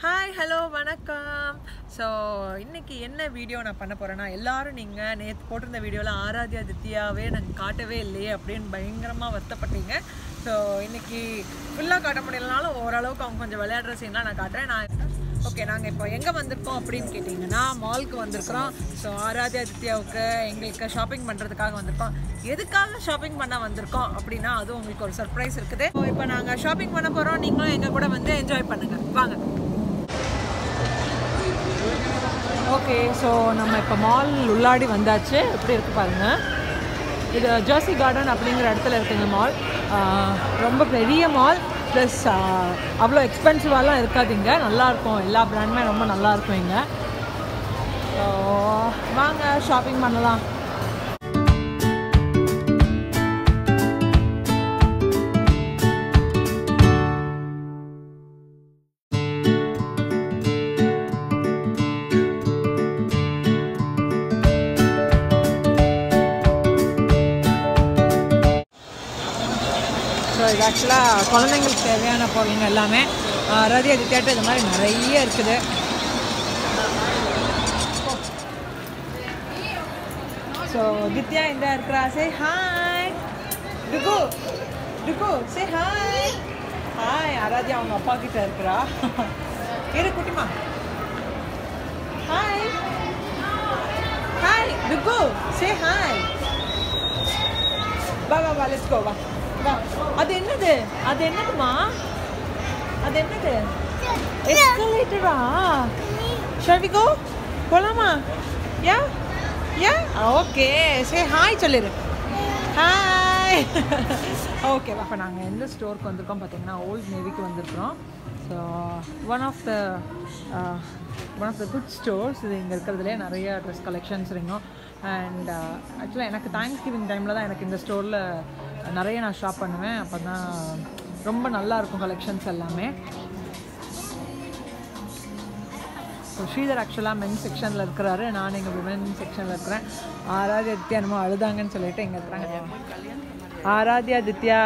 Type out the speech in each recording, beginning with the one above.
Hi hello வணக்கம். So இன்றைக்கி என்ன வீடியோ நான் பண்ண போகிறேன்னா, எல்லோரும் நீங்கள் நேற்று போட்டிருந்த வீடியோவில் ஆராத்யா தித்யாவே நாங்கள் காட்டவே இல்லையே அப்படின்னு பயங்கரமாக வருத்தப்பட்டீங்க. ஸோ இன்றைக்கி ஃபுல்லாக காட்ட முடியலனாலும் ஓரளவுக்கு அவங்க கொஞ்சம் விளையாடுற சீன்லாம் நான் காட்டுறேன். ஓகே, நாங்கள் இப்போ எங்கே வந்திருக்கோம் அப்படின்னு கேட்டிங்கன்னா, மாலுக்கு வந்திருக்கிறோம். ஸோ ஆராத்யா தித்யாவுக்கு எங்களுக்கு ஷாப்பிங் பண்ணுறதுக்காக வந்திருக்கோம். எதுக்காக ஷாப்பிங் பண்ண வந்திருக்கோம் அப்படின்னா, அதுவும் உங்களுக்கு ஒரு சர்ப்ரைஸ் இருக்குது. ஸோ இப்போ நாங்கள் ஷாப்பிங் பண்ண போகிறோம். நீங்களும் எங்கள் கூட வந்து என்ஜாய் பண்ணுங்கள், வாங்க. ஓகே, ஸோ நம்ம இப்போ மால் உள்ளாடி வந்தாச்சு. எப்படி இருக்குது பாருங்கள். இது ஜெர்சி கார்டன் அப்படிங்கிற இடத்துல இருக்குங்க மால். ரொம்ப பெரிய மால், ப்ளஸ் அவ்வளோ எக்ஸ்பென்சிவாலாம் இருக்காதுங்க. நல்லாயிருக்கும், எல்லா பிராண்டுமே ரொம்ப நல்லாயிருக்கும் இங்கே. ஸோ வாங்க ஷாப்பிங் பண்ணலாம். ஸோ இது ஆக்சுவலாக குழந்தைங்களுக்கு தேவையான பொருளுங்க எல்லாமே. ஆராத்யா தித்யாட்ட இது மாதிரி நிறைய இருக்குது. ஸோ தித்யா இந்த இருக்கிறா. சே ஹாய் டுகு, டுகு சே ஹாய். ஹாய் ஆராத்யா அவங்க அப்பா கிட்ட இருக்கிறா. இரு குட்டிமா. ஹாய் ஹாய் டுகு சே ஹாய். வா வா வா, லெட்ஸ் கோ, வா. அது என்னது? அது என்னதுமா? அது என்னது? எஸ்கலேட்டரா? Shall we go? போலாமா? Yeah yeah okay. Say hi சொல்லிரு. ஹாய். ஓகே, அப்போ நாங்கள் எந்த ஸ்டோருக்கு வந்திருக்கோம் பார்த்தீங்கன்னா, ஓல்ட் நேவிக்கு வந்திருக்கிறோம். So one of the good stores. இது இங்கே இருக்கிறதுலே நிறைய ட்ரெஸ் கலெக்ஷன்ஸ் இருந்தோம். அண்ட் ஆக்சுவலாக எனக்கு தேங்க்ஸ் கிவிங் டைமில் தான் எனக்கு இந்த ஸ்டோரில் நிறைய நான் ஷாப் பண்ணுவேன். அப்போ தான் ரொம்ப நல்லாயிருக்கும் கலெக்ஷன்ஸ் எல்லாமே. ஸோ ஸ்ரீதர் ஆக்சுவலாக மென் செக்ஷனில் இருக்கிறாரு, நான் எங்கள் விமன் செக்ஷனில் இருக்கிறேன். ஆராத்யா தித்யா என்னமோ அழுதாங்கன்னு சொல்லிட்டு இங்கே இருக்கிறாங்க. ஆராத்யா தித்யா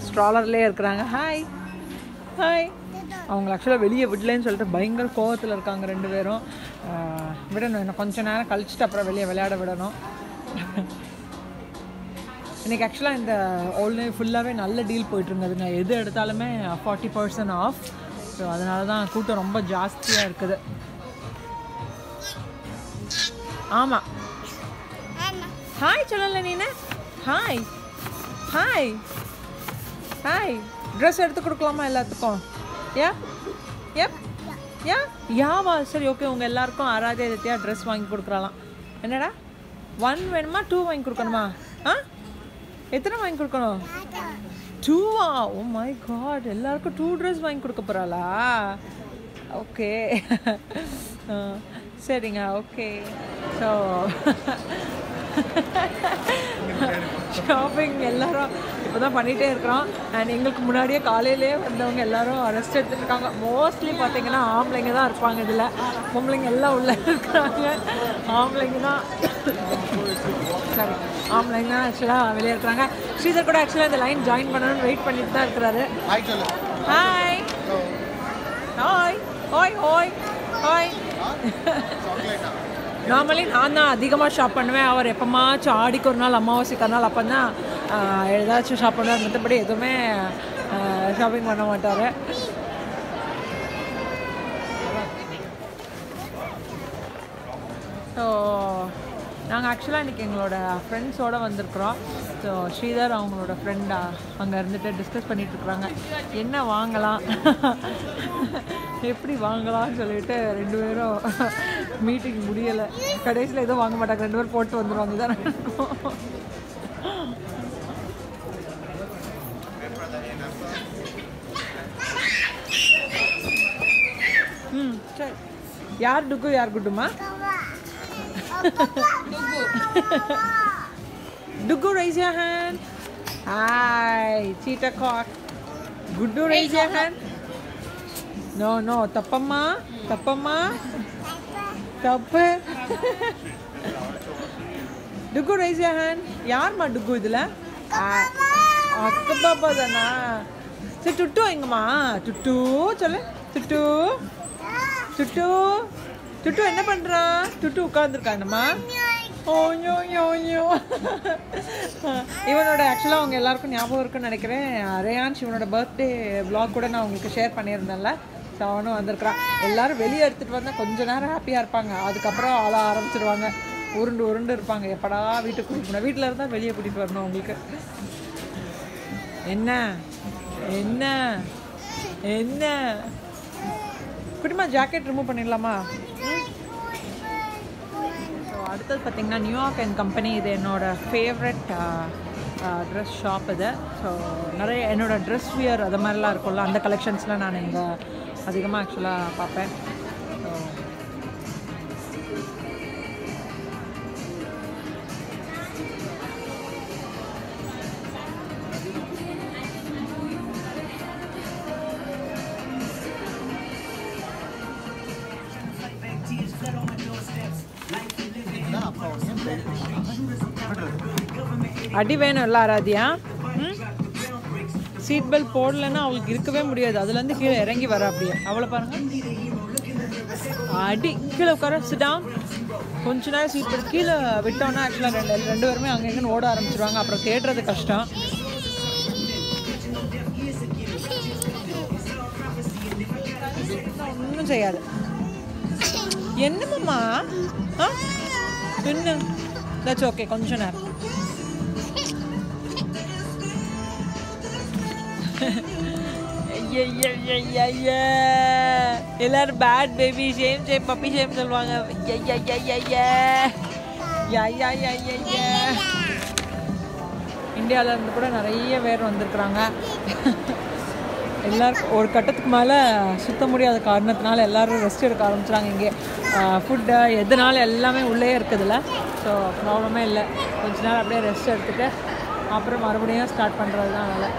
ஸ்ட்ராலர்லேயே இருக்கிறாங்க. Hi hi. அவங்க ஆக்சுவலாக வெளியே விடலன்னு சொல்லிட்டு பயங்கர கோவத்தில் இருக்காங்க ரெண்டு பேரும். விடணும், இன்னும் கொஞ்சம் நேரம் கழிச்சிட்டு அப்புறம் வெளியே விளையாட விடணும். இன்றைக்கி ஆக்சுவலாக இந்த ஓல்டு ஃபுல்லாகவே நல்ல டீல் போய்ட்டுருங்குதுங்க. எது எடுத்தாலுமே 40% ஆஃப். ஸோ அதனால தான் கூட்டம் ரொம்ப ஜாஸ்தியாக இருக்குது. ஆமாம், ஹாய் சொல்லலை நீனு. Hi hi hi. ட்ரெஸ் எடுத்து கொடுக்கலாமா எல்லாத்துக்கும்? யா எப் யா யாவா சரி, ஓகே. உங்கள் எல்லாருக்கும் ஆராத்யா தித்யா ட்ரெஸ் வாங்கி கொடுக்குறாலாம். என்னடா 1 வேணுமா 2 வாங்கி கொடுக்கணுமா? எத்தனை வாங்கி கொடுக்கணும்? 2வா? ஓ மை காட், எல்லாருக்கும் 2 ட்ரெஸ் வாங்கி கொடுக்க போகிறாளா? ஓகே சரிங்க, ஓகே. ஸோ ஷாப்பிங் எல்லோரும் இப்போ தான் பண்ணிகிட்டே இருக்கிறோம். அண்ட் எங்களுக்கு முன்னாடியே காலையிலே வந்தவங்க எல்லோரும் ரெஸ்ட் எடுத்துகிட்டு இருக்காங்க. மோஸ்ட்லி பார்த்தீங்கன்னா ஆம்பளைங்க தான் இருப்பாங்க. இதில் பொம்பளைங்க எல்லாம் உள்ளே இருக்கிறாங்க. ஆம்பளைங்க தான் சரி, ஆம்பளைங்க தான் ஆக்சுவலாக வெளியே இருக்கிறாங்க. ஸ்ரீதர் கூட ஆக்சுவலாக இந்த லைன் ஜாயின் பண்ணணும்னு வெயிட் பண்ணிட்டு தான் இருக்கிறாரு. Hi hi hi hi hi. Normally நான் தான் அதிகமாக ஷாப் பண்ணுவேன். அவர் எப்போமாச்சும் ஆடிக்கு ஒரு நாள், அமாவாசைக்கு ஒரு நாள் அப்போ தான் ஏதாச்சும் ஷாப் பண்ணுவார். மற்றபடி எதுவுமே ஷாப்பிங் பண்ண மாட்டார். ஸோ நாங்கள் ஆக்சுவலாக இன்றைக்கி எங்களோட ஃப்ரெண்ட்ஸோடு வந்திருக்கிறோம். ஸோ ஸ்ரீதர் அவங்களோட ஃப்ரெண்டாக அங்கே இருந்துட்டு டிஸ்கஸ் பண்ணிகிட்ருக்குறாங்க என்ன வாங்கலாம், எப்படி வாங்கலாம்னு சொல்லிட்டு ரெண்டு பேரும் மீட்டிங் முடியலை. கடைசியில் எதுவும் வாங்க மாட்டாங்க, ரெண்டு பேரும் போட்டு வந்துடுவாங்க தான் இருக்கும். சரி, யார் டுக்கு யார் குட்டுமா? Dugu, raise your hand. Hi, cheetah cock. Guddu, raise your hand. No, no, tappamma, tappamma, tappu. Dugu, raise your hand. Yaar ma Dugu idula? Akka papa dana. சரி டுட்டு எங்கம்மா டுட்டு சொல்லு டுட்டு துட்டு துட்டு என்ன பண்ணுறான்? துட்டு உட்காந்துருக்கானம்மா. ஓய்யோ யோயோ. இவனோட ஆக்சுவலாக அவங்க எல்லாருக்கும் ஞாபகம் இருக்குன்னு நினைக்கிறேன். ரேயான்ஷ் இவனோட பர்த்டே vlog கூட நான் உங்களுக்கு ஷேர் பண்ணியிருந்தேன்ல. ஸோ அவனும் வந்திருக்கிறான். எல்லோரும் வெளியே எடுத்துகிட்டு வந்தால் கொஞ்ச நேரம் ஹாப்பியாக இருப்பாங்க. அதுக்கப்புறம் ஆள ஆரம்பிச்சிடுவாங்க. உருண்டு உருண்டு இருப்பாங்க. எப்படா வீட்டுக்கு கூட்டிட்டு போகணும், வீட்டில் இருந்தால் வெளியே கூட்டிகிட்டு வரணும் உங்களுக்கு. என்ன என்ன என்ன குட்டிமா ஜாக்கெட் ரிமூவ் பண்ணிடலாமா? ஸோ அடுத்தது பார்த்திங்கன்னா நியூயார்க் அண்ட் கம்பெனி. இது என்னோடய ஃபேவரட் ட்ரெஸ் ஷாப் இது. ஸோ நிறைய என்னோடய ட்ரெஸ் வியர் அது மாதிரிலாம் இருக்கும்ல, அந்த கலெக்ஷன்ஸ்லாம் நான் இங்கே அதிகமாக ஆக்சுவலாக பார்ப்பேன். ஸோ அடி வேணும் இல்லை ஆராதியா? சீட் பெல்ட் போடலைன்னா அவளுக்கு இருக்கவே முடியாது. அதுலேருந்து கீழே இறங்கி வர அப்படியே அவளை பாருங்க. அடி கீழே உட்கார சிடாம். கொஞ்ச நேரம் சீட் பெல்ட் கீழே விட்டோன்னா ஆக்சுவலாக ரெண்டு பேருமே அங்கே எங்கேன்னு ஓட ஆரம்பிச்சிருவாங்க. அப்புறம் தேடுறது கஷ்டம். ஒன்றும் செய்யாது. என்னம்மா என்ன? That's okay. கொஞ்ச நேரம் எல்லாரும் bad baby shame shame puppy shame சொல்லுவாங்க. இந்தியாவில் இருந்து கூட நிறைய பேர் வந்திருக்கிறாங்க. எல்லாருக்கும் ஒரு கட்டத்துக்கு மேலே சுத்த முடியாத காரணத்தினால எல்லோரும் ரெஸ்ட் எடுக்க ஆரம்பிச்சுறாங்க. இங்கே ஃபுட்டு எதுனாலும் எல்லாமே உள்ளே இருக்குதுல்ல. ஸோ ப்ராப்ளமே இல்லை. கொஞ்ச நேரம் அப்படியே ரெஸ்ட் எடுத்துகிட்டு அப்புறம் மறுபடியும் ஸ்டார்ட் பண்ணுறது தான் வேலை.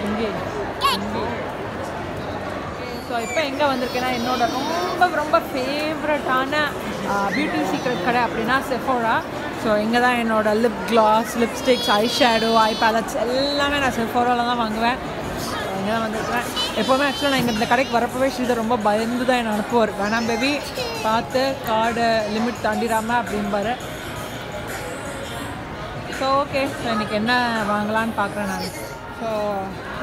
இங்கே ஸோ இப்போ எங்கே வந்திருக்கேன்னா என்னோட ரொம்ப ரொம்ப ஃபேவரட்டான பியூட்டி சீக்ரெட் கடை அப்படின்னா செஃபோரா. ஸோ இங்கே தான் என்னோடய lip gloss, lipsticks, eye shadow, eye palettes எல்லாமே நான் செஃபோராவில் தான் வாங்குவேன். இங்கே தான் வந்திருக்கிறேன். எப்போவுமே ஆக்சுவலாக நான் இங்கே இந்த கடைக்கு வரப்போவே ஸ்ரீதர் ரொம்ப பயந்து தான் என்னை அனுப்புவார். வேணாம் பேபி, பார்த்து கார்டு லிமிட் தாண்டிடாமல் அப்படின்பாரு. ஸோ ஓகே, ஸோ இன்றைக்கி என்ன வாங்கலான்னு பார்க்குறேன் நான். ஸோ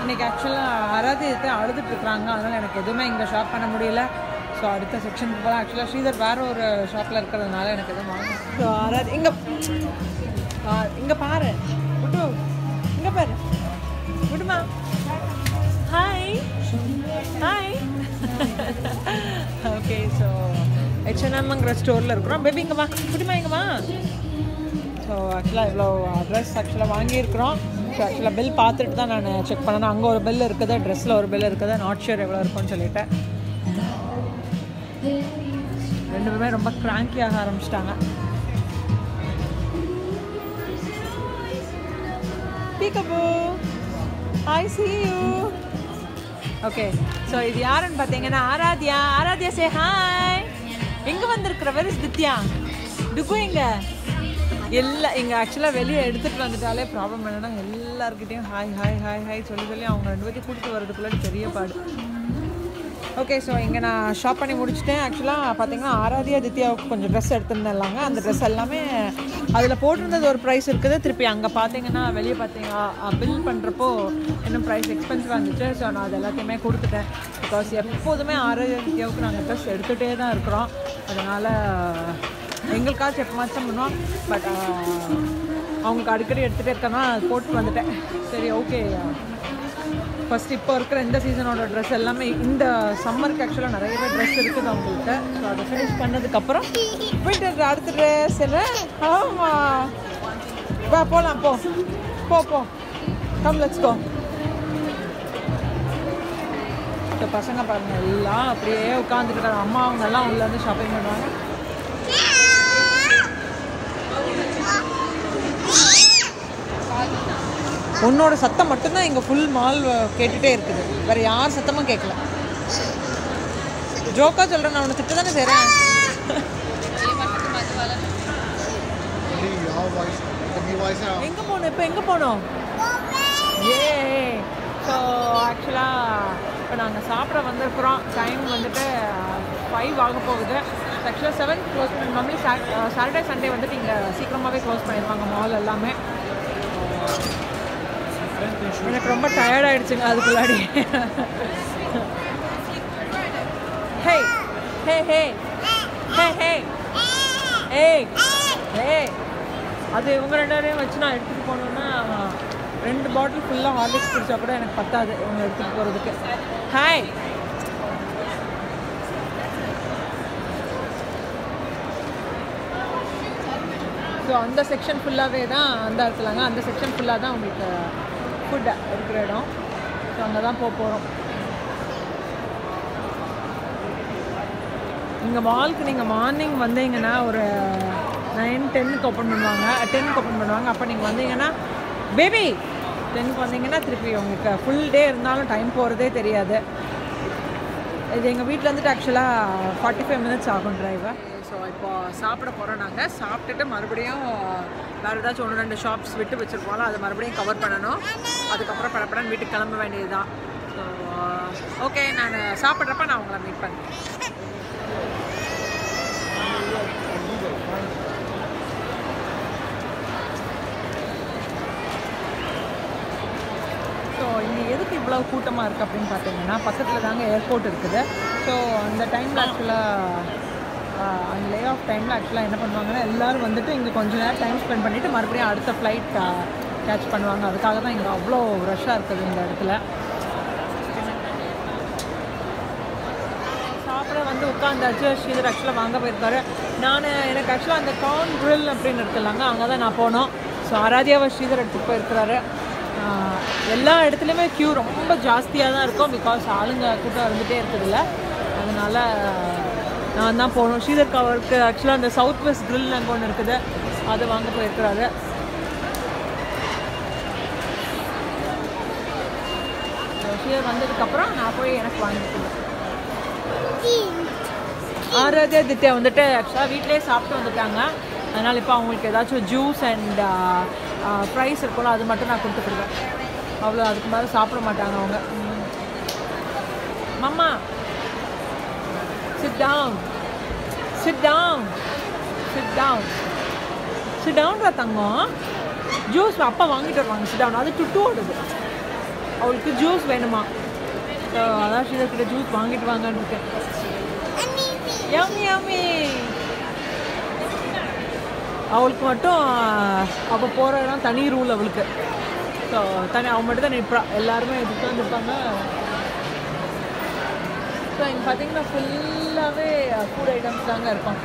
இன்றைக்கி ஆக்சுவலாக ஆராதி அழுதுட்டுருக்குறாங்க. அதனால் எனக்கு எதுவுமே இங்கே ஷாப் பண்ண முடியல. ஸோ அடுத்த செக்ஷனுக்கு போகலாம். ஆக்சுவலாக ஸ்ரீதர் வேறு ஒரு ஷாப்பில் இருக்கிறதுனால எனக்கு எதுவும் வாங்கணும். ஸோ ஆராதி இங்கே பாரு விட்டு, இங்கே பாரு விடுமா. Hi hi. ஓகே, ஸோ H&Mங்கிற ஸ்டோரில் இருக்கிறோம். பேபி இங்கே வா, விடுமா இங்கே வா. ஸோ ஆக்சுவலாக இவ்வளோ ட்ரெஸ் ஆக்சுவலாக வாங்கியிருக்கிறோம். ஸோ ஆக்சுவலாக பில் பார்த்துட்டு தான் நான் செக் பண்ணணும். அங்கே ஒரு பில் இருக்குது, ட்ரெஸ்ஸில் ஒரு பில் இருக்குது. நாட் ஷூர் எவ்வளோ இருக்கும்னு சொல்லிட்டேன். ரெண்டு பேருமே ரொம்ப கிராங்கியாக ஆரம்பிச்சிட்டாங்க. Peekaboo, I see you. Okay, so இது யாருன்னு பார்த்தீங்கன்னா ஆராத்யா. Aradhya say hi. எங்கே வந்திருக்கிற? வெர் இஸ் தித்யா? டுகு எங்கே? இங்கே ஆக்சுவலாக வெளியே எடுத்துகிட்டு வந்துட்டாலே ப்ராப்ளம் என்னென்னா எல்லாருக்கிட்டையும் ஹாய் ஹாய் ஹாய் ஹாய் சொல்லி அவங்க ரெண்டு பேர்த்தையும் கூப்பிட்டு வர்றதுக்குள்ளே பெரிய பாடு. ஓகே, ஸோ இங்கே நான் ஷாப் பண்ணி முடிச்சுட்டேன். ஆக்சுவலாக பார்த்தீங்கன்னா ஆராத்யா தித்யாவுக்கு கொஞ்சம் ட்ரெஸ் எடுத்துருந்தேன்லாங்க. அந்த ட்ரெஸ் எல்லாமே அதில் போட்டிருந்தது ஒரு ப்ரைஸ் இருக்குது. திருப்பி அங்கே பார்த்தீங்கன்னா வெளியே பார்த்தீங்கன்னா பில் பண்ணுறப்போ இன்னும் ப்ரைஸ் எக்ஸ்பென்சிவாக இருந்துச்சு. ஸோ நான் அது எல்லாத்தையுமே கொடுத்துட்டேன். பிகாஸ் எப்போதுமே ஆராத்யா தித்யாவுக்கு நாங்கள் ட்ரெஸ் எடுத்துகிட்டே தான் இருக்கிறோம். அதனால் எங்களுக்காச்சும் எப்போமாச்சும் பண்ணுவோம். பட் அவங்களுக்கு அடிக்கடி எடுத்துகிட்டே இருக்கேன்னா அது போட்டு வந்துட்டேன். சரி ஓகே, ஃபஸ்ட் இப்போ இருக்கிற இந்த சீசனோட ட்ரெஸ் எல்லாமே இந்த சம்மருக்கு ஆக்சுவலாக நிறையவே ட்ரெஸ் இருக்குது அவங்கள்ட்ட. ஸோ அதை ஃபினிஷ் பண்ணதுக்கப்புறம் வின்டர் அடுத்த ட்ரெஸ் என்ன. ஆமாம், வா போகலாம். போ கம் லெட்ஸ் கோ. இப்போ பசங்க பாருங்கள் எல்லாம் அப்படியே உட்காந்துட்டு இருக்காங்க. அம்மா அவங்கெல்லாம் உள்ள வந்து ஷாப்பிங் பண்ணுவாங்க. உன்னோட சத்தம் மட்டும்தான் இங்கே ஃபுல் மால் கேட்டுகிட்டே இருக்குது. வேறு யார் சத்தமும் கேட்கல. ஜோக்கா சொல்கிறேன், நான் உன்னை திட்ட தானே செய்கிறேன். எங்கே போகணும் இப்போ? எங்கே போகணும்? ஏ ஸோ ஆக்சுவலாக இப்போ நாங்கள் சாப்பிட வந்திருக்கிறோம். டைம் வந்துட்டு 5 ஆக போகுது. ஆக்சுவலாக 7 க்ளோஸ் பண்ணி நார்மலி சாட்டர்டே சண்டே வந்துட்டு இங்கே சீக்கிரமாகவே க்ளோஸ் பண்ணிடுவாங்க மால் எல்லாமே. எனக்கு ரொம்ப டயர்ட் ஆகிடுச்சுங்க அதுக்குள்ளாடி. ஹே ஹே ஹே ஹே ஹே ஏய் ஏய் அது இவங்க 2 பேரையும் வச்சு நான் எடுத்துகிட்டு போனோன்னா 2 பாட்டில் ஃபுல்லாக ஹார்லிக்ஸ் குடிச்சா கூட எனக்கு பத்தாது இவங்க எடுத்துகிட்டு போகிறதுக்கு. ஹாய் ஸோ அந்த செக்ஷன் ஃபுல்லாகவே தான் அந்த இருக்கலாங்க. அந்த செக்ஷன் ஃபுல்லாக தான் உங்களுக்கு ஃபுட் இருக்கிற இடம். ஸோ அங்கே தான் போகிறோம். இங்கே மாலுக்கு நீங்கள் மார்னிங் வந்தீங்கன்னா ஒரு 9-10க்கு ஓப்பன் பண்ணுவாங்க. 10க்கு ஓப்பன் பண்ணுவாங்க. அப்போ நீங்கள் வந்தீங்கன்னா பேபி 10க்கு வந்தீங்கன்னா திருப்பி உங்களுக்கு ஃபுல் டே இருந்தாலும் டைம் போகிறதே தெரியாது. இது எங்கள் வீட்டில் வந்துட்டு ஆக்சுவலாக 45 மினிட்ஸ் ஆகும் டிரைவை. ஸோ இப்போ சாப்பிட போகிறோம். நாங்கள் சாப்பிட்டுட்டு மறுபடியும் வேறு ஏதாச்சும் 1-2 ஷாப்ஸ் விட்டு வச்சுருப்போம். அதை மறுபடியும் கவர் பண்ணணும். அதுக்கப்புறம் படப்படன்னு வீட்டுக்கு கிளம்ப வேண்டியது தான். ஸோ ஓகே, நான் சாப்பிட்றப்ப நான் உங்களை மீட் பண்ணேன். ஸோ இங்கே எதுக்கு இவ்வளோ கூட்டமாக இருக்குது அப்படின்னு பார்த்தீங்கன்னா பக்கத்தில் தாங்க ஏர்போர்ட் இருக்குது. ஸோ அந்த டைமில் ஆக்சுவலாக அந்த லே ஆஃப் டைமில் ஆக்சுவலாக என்ன பண்ணுவாங்கன்னா எல்லோரும் வந்துட்டு இங்கே கொஞ்சம் நேரம் டைம் ஸ்பெண்ட் பண்ணிவிட்டு மறுபடியும் அடுத்த ஃப்ளைட் கேட்ச் பண்ணுவாங்க. அதுக்காக தான் இங்கே அவ்வளோ ரஷ்ஷாக இருக்குது இந்த இடத்துல. சாப்பிட வந்து உட்காந்தாச்சு. ஸ்ரீதர் ஆக்சுவலாக வாங்க போயிருக்காரு. எனக்கு ஆக்சுவலாக அந்த கார்ன் க்ரில் அப்படின்னு இருக்குல்லாங்க, அங்கே தான் நான் போனோம். ஸோ ஆராத்யாவை ஸ்ரீதர் எடுத்துகிட்டு போயிருக்கிறாரு. எல்லா இடத்துலையுமே க்யூ ரொம்ப ஜாஸ்தியாக தான் இருக்கும். பிகாஸ் ஆளுங்க கூட்டம் இருந்துகிட்டே இருக்குதுல்ல, அதனால் நான் தான் போகணும். ஸ்ரீதர் கவருக்கு ஆக்சுவலாக அந்த சவுத் வெஸ்ட் க்ரில் அங்கே ஒன்று இருக்குது, அதை வாங்க போயிருக்கிறாரு. ஸ்ரீதர் வந்ததுக்கப்புறம் நான் போய் எனக்கு வாங்கிக்கிறேன். ஆராத்யா தித்யா வந்துட்டு ஆக்சுவலாக வீட்டிலே சாப்பிட்டு வந்துட்டாங்க. அதனால் இப்போ அவங்களுக்கு ஏதாச்சும் ஜூஸ் அண்ட் ஃப்ரைஸ் இருக்கும்ல, அது மட்டும் நான் கொடுத்துருவேன். அவ்வளோ, அதுக்கு மேலே சாப்பிட மாட்டாங்க அவங்க. Mamma sit down sit down sit down sit டவுன்றா தங்கம். ஜூஸ் அப்பா வாங்கிட்டு வருவாங்க. Sit down. அது டுட்டு ஓடுது, அவளுக்கு ஜூஸ் வேணுமா. ஸோ அதான் ஸ்ரீதர்கிட்ட ஜூஸ் வாங்கிட்டு வாங்கன்னு இருக்கேன். Yummy yummy. அவளுக்கு மட்டும் அவள் போகிற இடம் தனி ரூல் அவளுக்கு. ஸோ அவள் மட்டும் தான் நிற்பா, எல்லாருமே இதுக்கு வந்துருப்பாங்க. ஸோ இங்கே பார்த்தீங்கன்னா ஃபுல்லாகவே ஃபுட் ஐட்டம்ஸ் தாங்க இருக்கும்.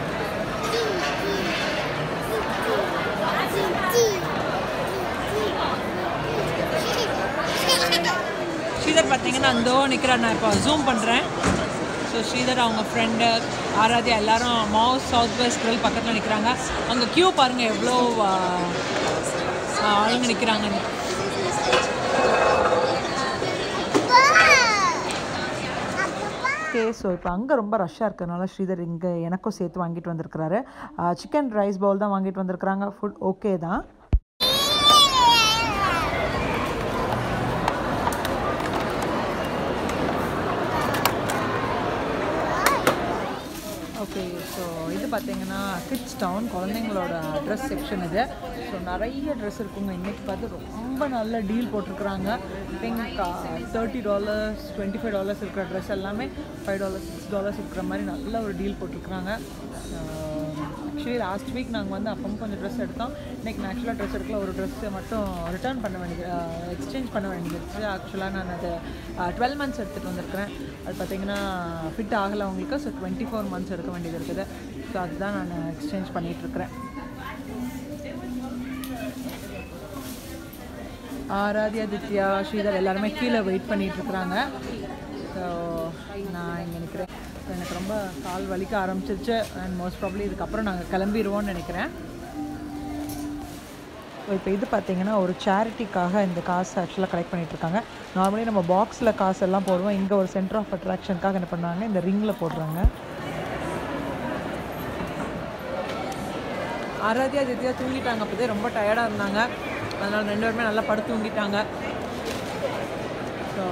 ஸ்ரீதர் பார்த்தீங்கன்னா அந்தோ நிற்கிறார். நான் இப்போ ஜூம் பண்ணுறேன். ஸோ ஸ்ரீதர் அவங்க ஃப்ரெண்டு ஆராத்யா எல்லாரும் மவுஸ் சவுத் வெஸ்ட் க்ரில் பக்கத்தில் நிற்கிறாங்க. அங்கே க்யூ பாருங்கள் எவ்வளோ ஆளுங்க நிற்கிறாங்கன்னு. ஓகே, ஸோ இப்போ அங்கே ரொம்ப ரஷ்ஷாக இருக்கிறதுனால ஸ்ரீதர் இங்கே எனக்கும் சேர்த்து வாங்கிட்டு வந்திருக்கிறாரு. சிக்கன் ரைஸ் பவுல் தான் வாங்கிட்டு வந்திருக்கிறாங்க. ஃபுட் ஓகே தான். ஓகே, ஸோ இது பார்த்தீங்கன்னா கிட்ஸ் டவுன், குழந்தைங்களோட ட்ரெஸ் செக்ஷன் இது. ஸோ நிறைய ட்ரெஸ் இருக்குங்க. இன்றைக்கி பார்த்து ரொம்ப நல்ல டீல் போட்டிருக்குறாங்க. பிங்க் $30, $25 இருக்கிற ட்ரெஸ் எல்லாமே $5, $6 இருக்கிற மாதிரி நல்ல ஒரு டீல் போட்டிருக்குறாங்க. ஆக்சுவலி லாஸ்ட் வீக் நாங்கள் வந்து அப்பவும் கொஞ்சம் ட்ரெஸ் எடுத்தோம். இன்றைக்கி நான் ஆக்சுவலாக ட்ரெஸ் எடுக்கல, ஒரு ட்ரெஸ்ஸை மட்டும் ரிட்டர்ன் பண்ண வேண்டியது, எக்ஸ்சேஞ்ச் பண்ண வேண்டியது. ஆக்சுவலாக நான் அது 12 months எடுத்துகிட்டு வந்திருக்கிறேன். அது பார்த்திங்கன்னா ஃபிட் ஆகலை அவங்களுக்கு. ஸோ 24 months எடுக்க வேண்டியது இருக்குது. ஸோ அதுதான் நான் எக்ஸ்சேஞ்ச் பண்ணிகிட்ருக்கிறேன். ஆராத்யா தித்யா ஸ்ரீதர் எல்லாருமே கீழே வெயிட் பண்ணிகிட்ருக்குறாங்க. ஸோ நான் இங்கே நிற்கிறேன். எனக்கு ரொம்ப கால் வலிக்க ஆரம்பிச்சிருச்சு. அண்ட் மோஸ்ட் ப்ராப்ளி இதுக்கப்புறம் நாங்கள் கிளம்பிடுவோம்னு நினைக்கிறேன். இப்போ இது பார்த்திங்கன்னா ஒரு சேரிட்டிக்காக இந்த காசு ஆக்சுவலாக கலெக்ட் பண்ணிகிட்ருக்காங்க. நார்மலி நம்ம பாக்ஸில் காசு எல்லாம் போடுவோம். இங்கே ஒரு சென்டர் ஆஃப் அட்ராக்ஷனுக்காக என்ன பண்ணுவாங்க, இந்த ரிங்கில் போடுறாங்க. ஆராத்யா தித்யா தூங்கிட்டாங்க. அப்போதே ரொம்ப டயர்டாக இருந்தாங்க. அதனால் 2 பேருமே நல்லா படுத்து தூங்கிட்டாங்க. ஸோ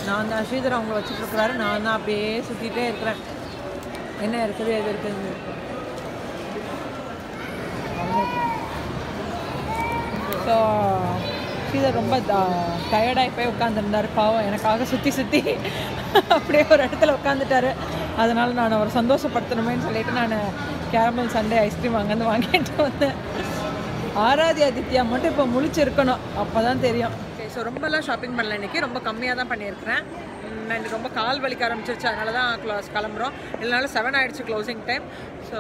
நான் தான் ஸ்ரீதர் அவங்கள வச்சுட்ருக்குறாரு. நான் தான் அப்படியே சுற்றிட்டே இருக்கிறேன். என்ன இருக்குது எது இருக்குதுன்னு. ஸோ ஸ்ரீதர் ரொம்ப டயர்டாகி போய் உட்காந்துருந்தார். பாவம் எனக்காக சுற்றி சுற்றி அப்படியே ஒரு இடத்துல உட்காந்துட்டாரு. அதனால் நான் அவரை சந்தோஷப்படுத்தணுமேன்னு சொல்லிட்டு நான் கேரமல் சண்டே ஐஸ்கிரீம் அங்கேருந்து வாங்கிட்டு வந்தேன். ஆராதி ஆதித்யா மட்டும் இப்போ முழிச்சிருக்கணும், அப்போ தான் தெரியும். ஓகே, ஸோ ரொம்பலாம் ஷாப்பிங் பண்ணல இன்றைக்கி. ரொம்ப கம்மியாக தான் பண்ணியிருக்கிறேன். எனக்கு ரொம்ப கால் வலிக்க ஆரம்பிச்சிருச்சு, அதனால தான் கிளம்புறோம். இல்லைனாலும் 7 ஆகிடுச்சு closing time. So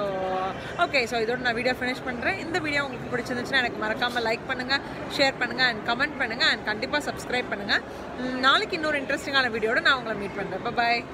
okay, so இதோட நான் வீடியோ ஃபினிஷ் பண்ணுறேன். இந்த வீடியோ உங்களுக்கு பிடிச்சிருந்துச்சுன்னா எனக்கு மறக்காமல் லைக் பண்ணுங்கள், ஷேர் பண்ணுங்கள் அண்ட் கமெண்ட் பண்ணுங்கள் அண்ட் கண்டிப்பாக சப்ஸ்கிரைப் பண்ணுங்கள். நாளைக்கு இன்னொரு இன்ட்ரெஸ்டிங்கான வீடியோட நான் உங்களை மீட் பண்ணுறேன். பாய்.